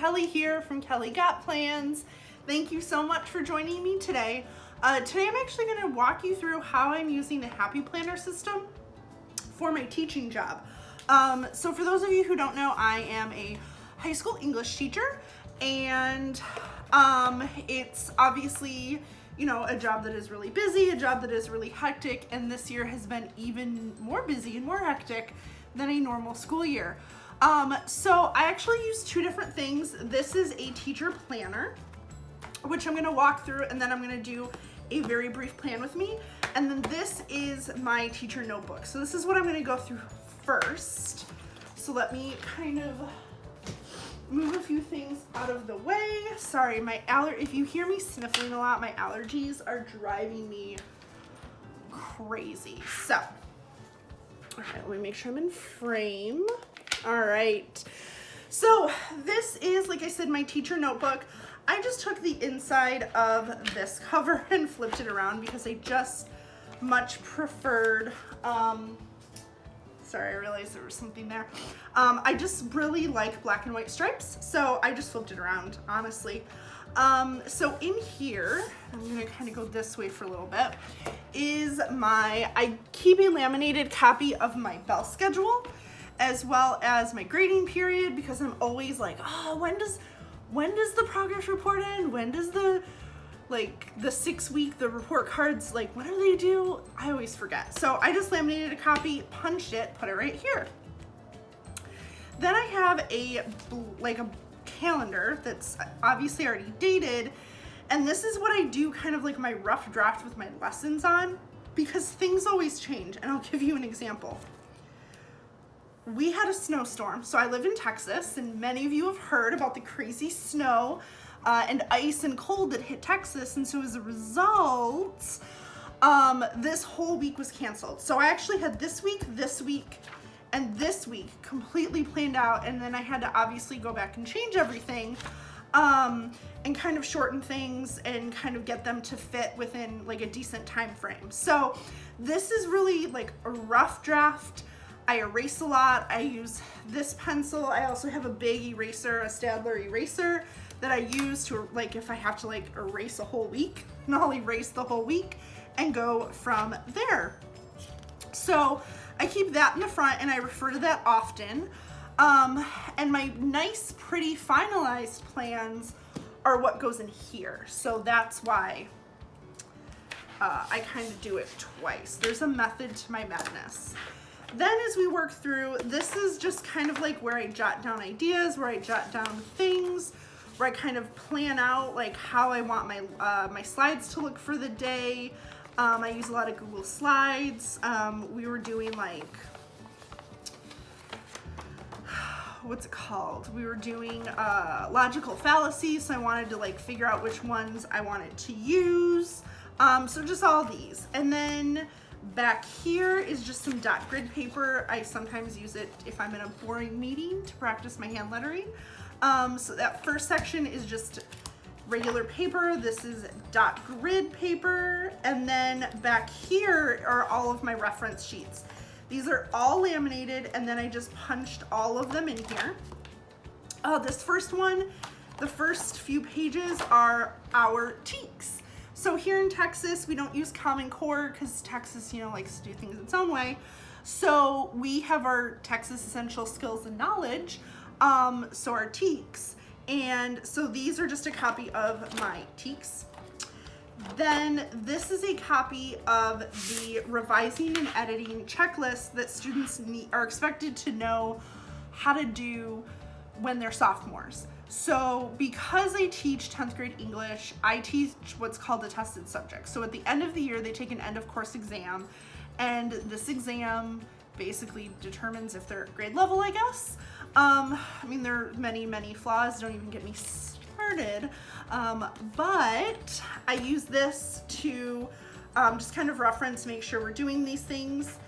Kelly here from Kelly Got Plans. Thank you so much for joining me today. Today I'm actually going to walk you through how I'm using the Happy Planner system for my teaching job. So for those of you who don't know, I am a high school English teacher, and it's obviously, you know, a job that is really busy, a job that is really hectic, and this year has been even more busy and more hectic than a normal school year. So I actually use two different things. This is a teacher planner, which I'm going to walk through, and then I'm going to do a very brief plan with me. And then this is my teacher notebook. So this is what I'm going to go through first. So let me kind of move a few things out of the way. Sorry, if you hear me sniffling a lot, my allergies are driving me crazy. So, all right, let me make sure I'm in frame. All right. So this is, like I said, my teacher notebook. I just took the inside of this cover and flipped it around because I just much preferred, sorry, I realized there was something there. I just really like black and white stripes, so I just flipped it around, honestly. So in here, I'm gonna kind of go this way for a little bit, I keep a laminated copy of my bell schedule, as well as my grading period, because I'm always like, oh, when does the progress report end? When does the 6 week, the report cards, like, when do they due? I always forget. So I just laminated a copy, punched it, put it right here. Then I have a calendar that's obviously already dated. And this is what I do kind of like my rough draft with my lessons on, because things always change. And I'll give you an example. We had a snowstorm. So I live in Texas, and many of you have heard about the crazy snow and ice and cold that hit Texas. And so as a result, this whole week was canceled. So I actually had this week, and this week completely planned out. And then I had to obviously go back and change everything, and kind of shorten things and kind of get them to fit within like a decent time frame. So this is really like a rough draft. I erase a lot. I use this pencil. I also have a big eraser, a Staedtler eraser that I use to, like, if I have to like erase a whole week, and I'll erase the whole week and go from there. So I keep that in the front, and I refer to that often. And my nice, pretty finalized plans are what goes in here. So that's why I kind of do it twice. There's a method to my madness. Then as we work through, this is just kind of like where I jot down ideas, where I jot down things, where I kind of plan out like how I want my slides to look for the day. I use a lot of Google Slides. We were doing like, what's it called? We were doing logical fallacies, so I wanted to like figure out which ones I wanted to use. So just all these. And then back here is just some dot grid paper. I sometimes use it if I'm in a boring meeting to practice my hand lettering. So that first section is just regular paper. This is dot grid paper. And then back here are all of my reference sheets. These are all laminated, and then I just punched all of them in here. This first one, the first few pages are our TEKS. So here in Texas, we don't use Common Core because Texas, you know, likes to do things its own way. So we have our Texas Essential Skills and Knowledge, so our TEKS. And so these are just a copy of my TEKS. Then this is a copy of the revising and editing checklist that students are expected to know how to do when they're sophomores. So because I teach 10th grade English, I teach what's called a tested subject. So at the end of the year, they take an end of course exam, and this exam basically determines if they're at grade level, I guess. I mean, there are many, many flaws. Don't even get me started. But I use this to just kind of reference, make sure we're doing these things.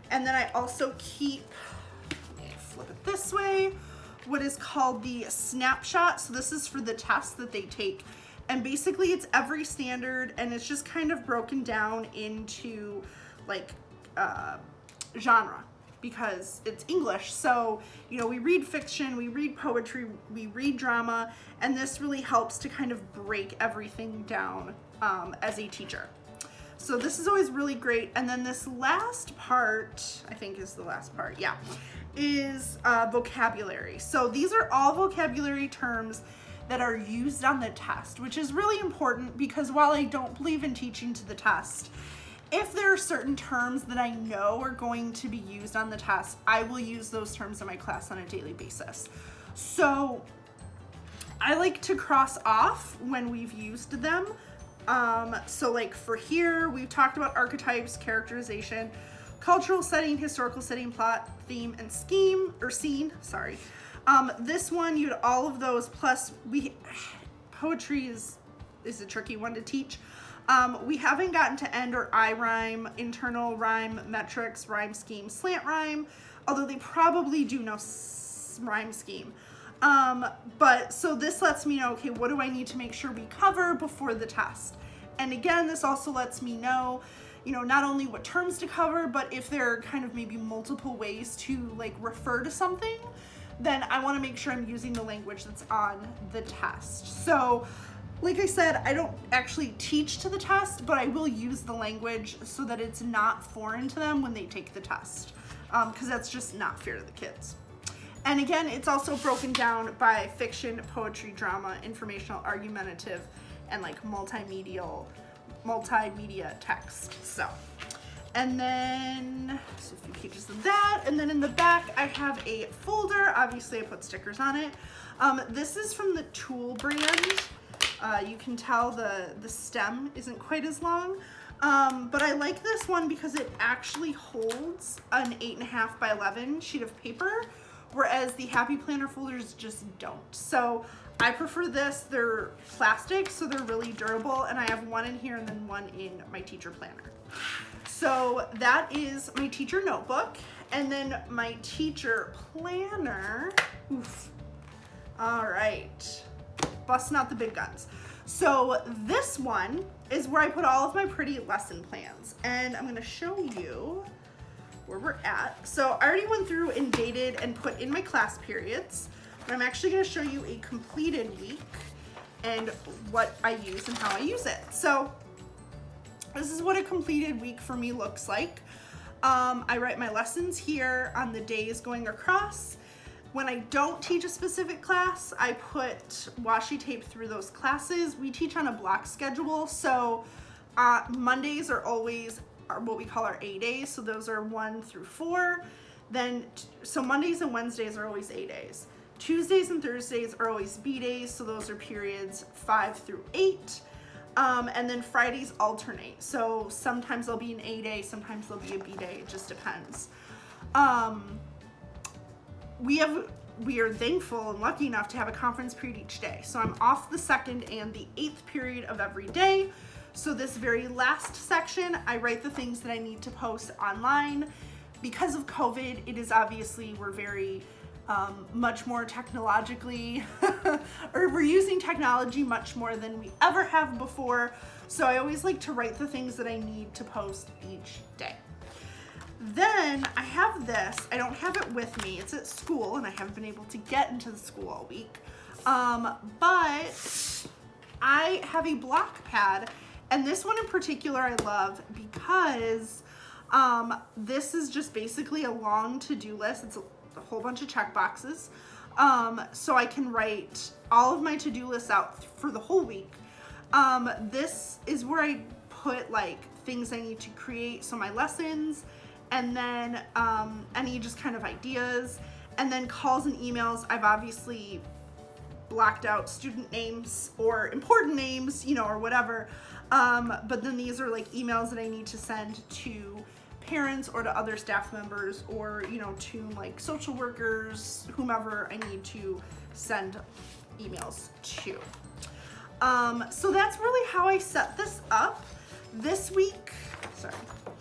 And then I also keep, let me flip it this way, what is called the snapshot. So this is for the test that they take. And basically it's every standard, and it's just kind of broken down into like genre. because it's English. So, you know, we read fiction, we read poetry, we read drama, and this really helps to kind of break everything down as a teacher. So this is always really great. And then this last part, I think is the last part, yeah, is vocabulary. So these are all vocabulary terms that are used on the test, which is really important because while I don't believe in teaching to the test, if there are certain terms that I know are going to be used on the test, I will use those terms in my class on a daily basis. So I like to cross off when we've used them. So like for here, we've talked about archetypes, characterization, cultural setting, historical setting, plot, theme, and scheme, or scene, sorry. This one, you had all of those, plus poetry is a tricky one to teach. We haven't gotten to end or I rhyme, internal rhyme, metrics, rhyme scheme, slant rhyme, although they probably do know rhyme scheme. But so this lets me know, okay, what do I need to make sure we cover before the test? And again, this also lets me know, you know, not only what terms to cover, but if there are kind of maybe multiple ways to like refer to something, then I want to make sure I'm using the language that's on the test. So like I said, I don't actually teach to the test, but I will use the language so that it's not foreign to them when they take the test, because that's just not fair to the kids. And again, it's also broken down by fiction, poetry, drama, informational, argumentative, and like multimedia text. So, and then so a few pages of that, and then in the back I have a folder. Obviously, I put stickers on it. This is from the Tool brand. You can tell the stem isn't quite as long, but I like this one because it actually holds an 8.5 by 11 sheet of paper, whereas the Happy Planner folders just don't. So I prefer this. They're plastic, so they're really durable, and I have one in here and then one in my teacher planner. So that is my teacher notebook, and then my teacher planner. Oof. All right. Busting out the big guns. So this one is where I put all of my pretty lesson plans, and I'm going to show you where we're at. So I already went through and dated and put in my class periods, but I'm actually going to show you a completed week and what I use and how I use it. So this is what a completed week for me looks like. I write my lessons here on the days going across. When I don't teach a specific class, I put washi tape through those classes. We teach on a block schedule, so Mondays are always what we call our A days, so those are 1 through 4. So Mondays and Wednesdays are always A days. Tuesdays and Thursdays are always B days, so those are periods 5 through 8. And then Fridays alternate, so sometimes there'll be an A day, sometimes there'll be a B day, it just depends. We are thankful and lucky enough to have a conference period each day. So I'm off the 2nd and the 8th period of every day. So this very last section, I write the things that I need to post online. Because of COVID, it is obviously, we're very much more technologically, or we're using technology much more than we ever have before. So I always like to write the things that I need to post each day. Then I have this. I don't have it with me. It's at school and I haven't been able to get into the school all week. But I have a block pad, and this one in particular I love because this is just basically a long to-do list. It's a whole bunch of check boxes. So I can write all of my to-do lists out for the whole week. This is where I put like things I need to create, so my lessons, and then any just kind of ideas, and then calls and emails. I've obviously blocked out student names or important names, you know, or whatever. But then these are like emails that I need to send to parents or to other staff members, or, you know, to like social workers, whomever I need to send emails to. So that's really how I set this up. This week, sorry,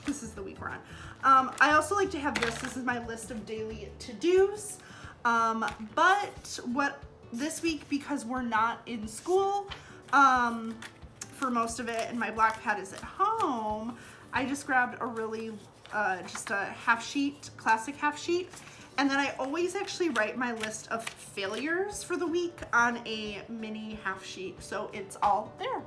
this is the week we're on. I also like to have this is my list of daily to-dos. But what this week, because we're not in school for most of it and my block pad is at home, I just grabbed a really just a half sheet, classic half sheet. And then I always actually write my list of failures for the week on a mini half sheet, so it's all there.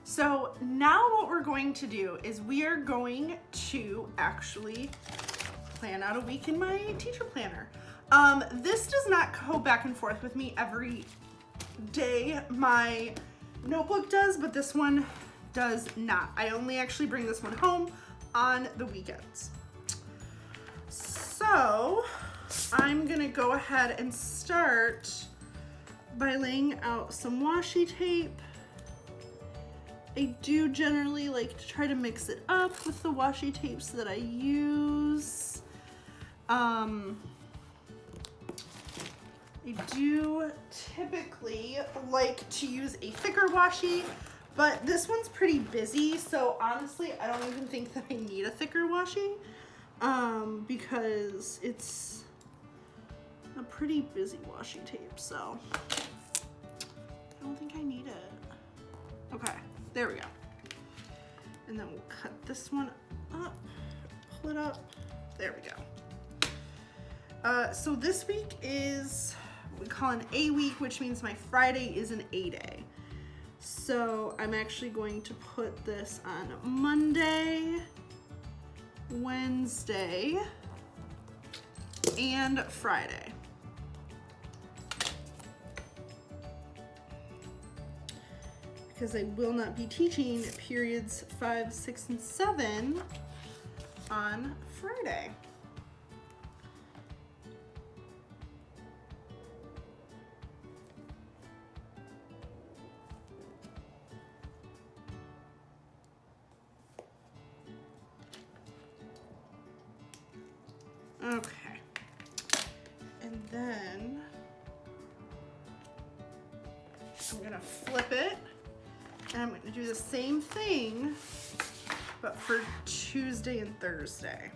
So now what we're going to do is we are going to actually plan out a week in my teacher planner. This does not go back and forth with me every day. My notebook does, but this one does not. I only actually bring this one home on the weekends. So I'm gonna go ahead and start by laying out some washi tape. I do generally like to try to mix it up with the washi tapes that I use. I do typically like to use a thicker washi, but this one's pretty busy, so honestly, I don't even think that I need a thicker washi, because it's a pretty busy washi tape, so I don't think I need it. Okay, there we go. And then we'll cut this one up, pull it up, there we go. So this week is what we call an A week, which means my Friday is an A day. So I'm actually going to put this on Monday, Wednesday, and Friday. Because I will not be teaching periods 5, 6, and 7 on Friday. Okay, and then I'm gonna flip it, and I'm gonna do the same thing, but for Tuesday and Thursday.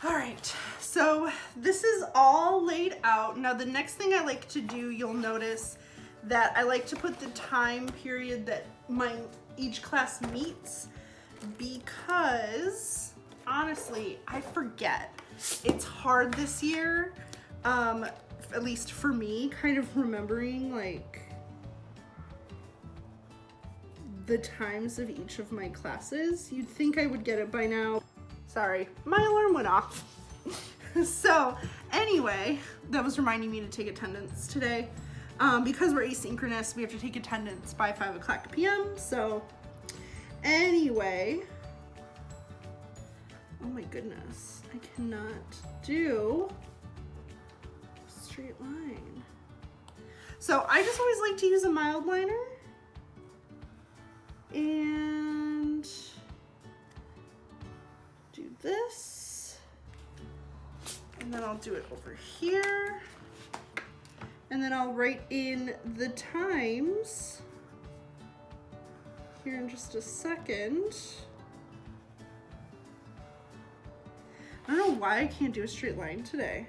All right, so this is all laid out. Now the next thing I like to do, you'll notice that I like to put the time period that each class meets, because honestly, I forget. It's hard this year, at least for me, kind of remembering like the times of each of my classes. You'd think I would get it by now. Sorry, my alarm went off. So anyway, that was reminding me to take attendance today. Because we're asynchronous, we have to take attendance by 5 o'clock p.m. So anyway, oh my goodness, I cannot do a straight line. So I just always like to use a mild liner. And do this, and then I'll do it over here, and then I'll write in the times here in just a second. I don't know why I can't do a straight line today.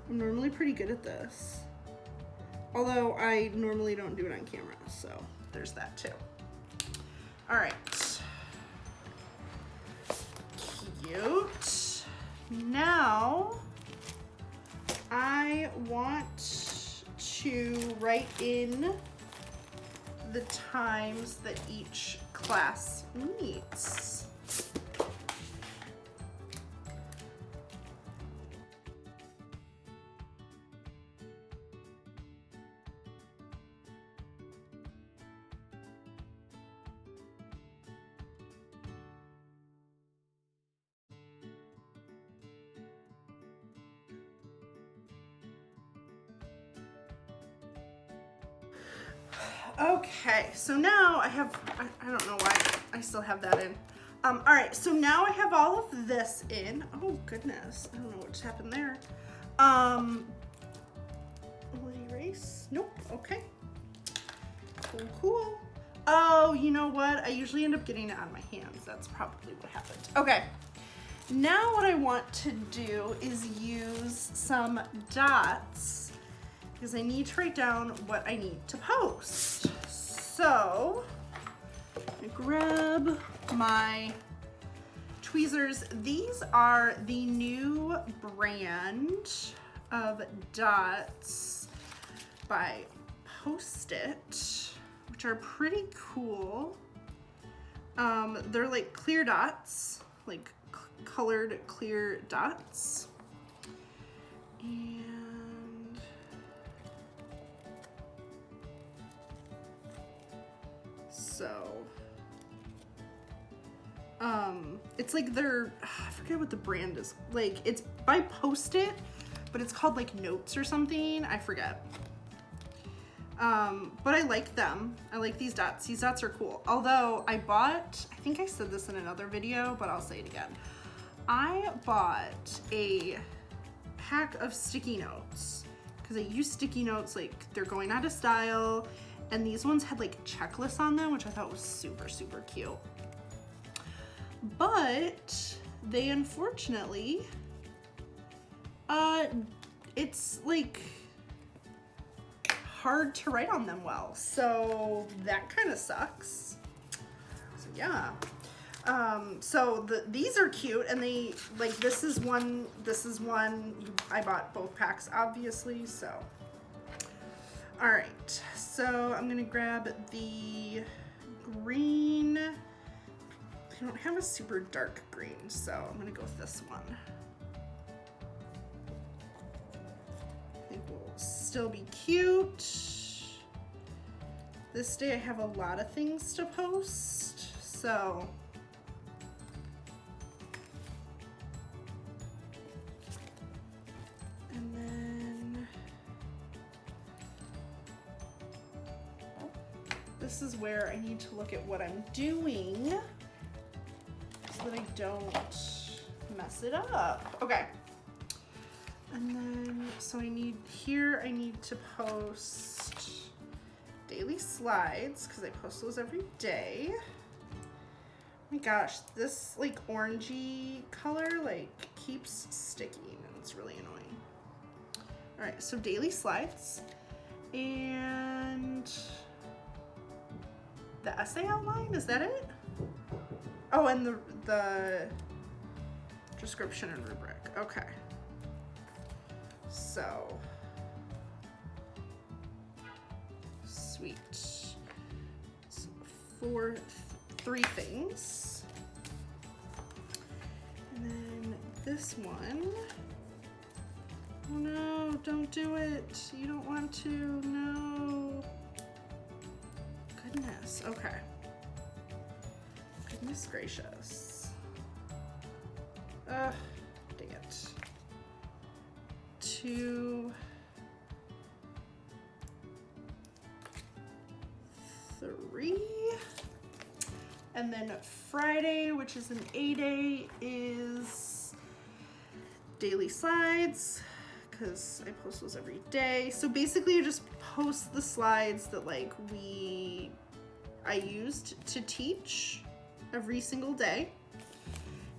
I'm normally pretty good at this, although I normally don't do it on camera, so there's that too. All right. Cute. Now I want to write in the times that each class meets. Okay, so now I have, I don't know why I still have that in. All right, so now I have all of this in. Oh goodness, I don't know what just happened there. Will it erase? Nope, okay. Cool, cool. Oh, you know what? I usually end up getting it on my hands. That's probably what happened. Okay, now what I want to do is use some dots because I need to write down what I need to post. So, I'm gonna grab my tweezers. These are the new brand of dots by Post-it, which are pretty cool. They're like clear dots, like colored clear dots. And so, it's like I forget what the brand is. Like, it's by Post-it, but it's called like Notes or something. I forget. But I like them. I like these dots. These dots are cool. Although I bought, I think I said this in another video, but I'll say it again. I bought a pack of sticky notes because I use sticky notes like they're going out of style. And these ones had like checklists on them, which I thought was super, super cute. But they unfortunately, it's like hard to write on them well. So that kind of sucks. So yeah. So these are cute, and they like, this is one, I bought both packs obviously, so. All right, so I'm gonna grab the green. I don't have a super dark green, so I'm gonna go with this one. I think will still be cute. This day I have a lot of things to post, so. And then this is where I need to look at what I'm doing so that I don't mess it up. Okay. And then, so I need to post daily slides because I post those every day. Oh my gosh, this like orangey color like keeps sticking and it's really annoying. All right, so daily slides and the essay outline, is that it? Oh, and the description and rubric. Okay. So, sweet. So three things. And then this one. Oh no, don't do it. You don't want to, no. Goodness, okay. Goodness gracious. Dang it. 2, 3. And then Friday, which is an A day, is daily slides, because I post those every day. So basically you just post the slides that like I used to teach every single day.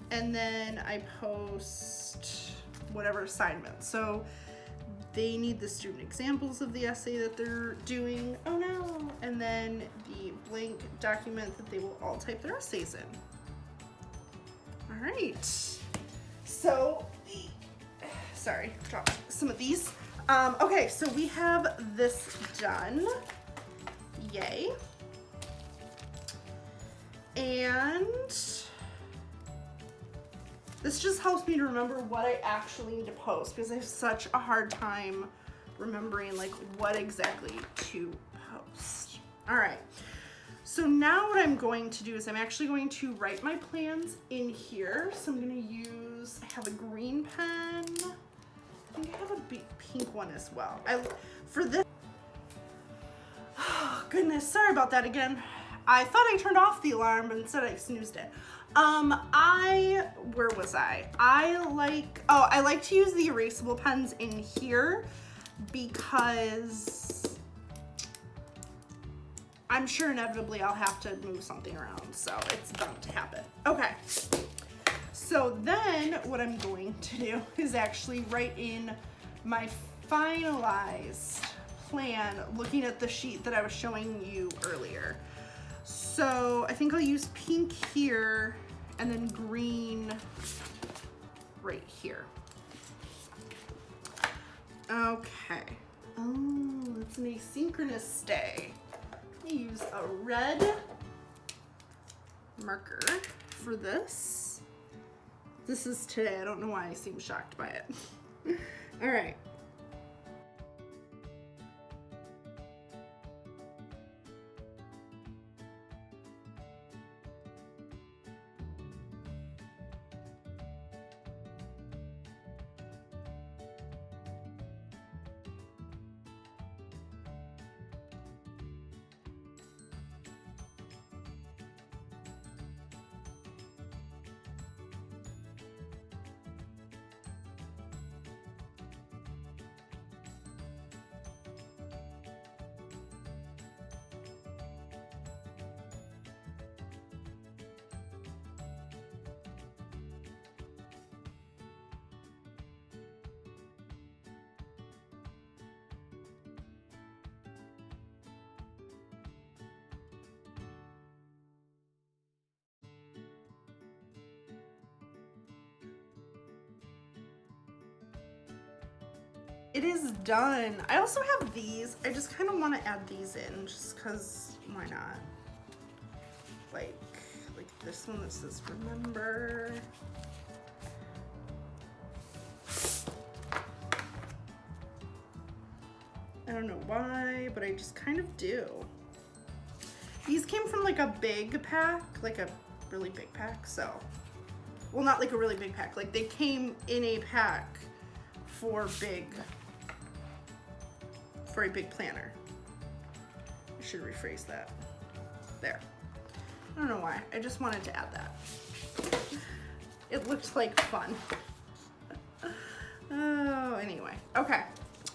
And then I post whatever assignment. So they need the student examples of the essay that they're doing. Oh no. And then the blank document that they will all type their essays in. All right. So, sorry, dropped some of these. Okay, so we have this done. Yay. And this just helps me to remember what I actually need to post because I have such a hard time remembering like what exactly to post. All right, so now what I'm going to do is I'm actually going to write my plans in here. So I'm gonna use, I have a green pen. I think I have a pink one as well. For this, oh, goodness. sorry about that again. I thought I turned off the alarm, but instead I snoozed it. Where was I? I like to use the erasable pens in here because I'm sure inevitably I'll have to move something around, so it's bound to happen. Okay, so then what I'm going to do is actually write in my finalized plan looking at the sheet that I was showing you earlier. So I think I'll use pink here and then green right here. Okay. Oh, it's an asynchronous day. I use a red marker for this. This is today. I don't know why I seem shocked by it. All right. It is done. I also have these. I just kind of want to add these in just because why not? Like this one that says remember. I don't know why, but I just kind of do. These came from like a big pack, like a really big pack, so. Well, not like a really big pack. Like they came in a pack for a big planner. I should rephrase that. There. I don't know why. I just wanted to add that. It looked like fun. Oh, anyway. Okay.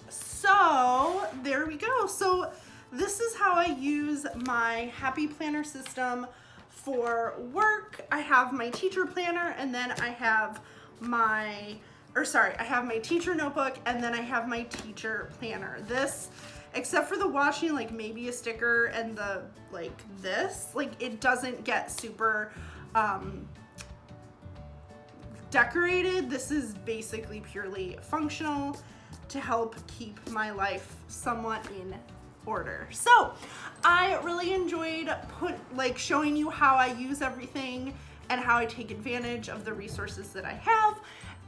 So there we go. So this is how I use my Happy Planner system for work. I have my teacher planner, and then I have my I have my teacher notebook, and then I have my teacher planner. This, except for the washi, like maybe a sticker and the, like this, like it doesn't get super decorated. This is basically purely functional to help keep my life somewhat in order. So I really enjoyed showing you how I use everything and how I take advantage of the resources that I have,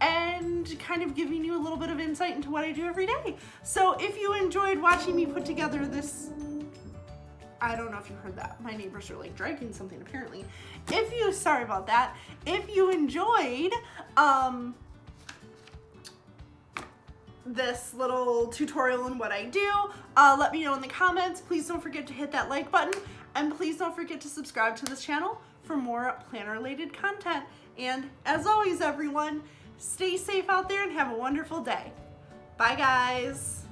and kind of giving you a little bit of insight into what I do every day. So if you enjoyed watching me put together this, I don't know if you heard that. My neighbors are like dragging something apparently. Sorry about that. If you enjoyed this little tutorial on what I do, let me know in the comments. Please don't forget to hit that like button, and please don't forget to subscribe to this channel for more planner related content. And as always, everyone, stay safe out there and have a wonderful day. Bye, guys.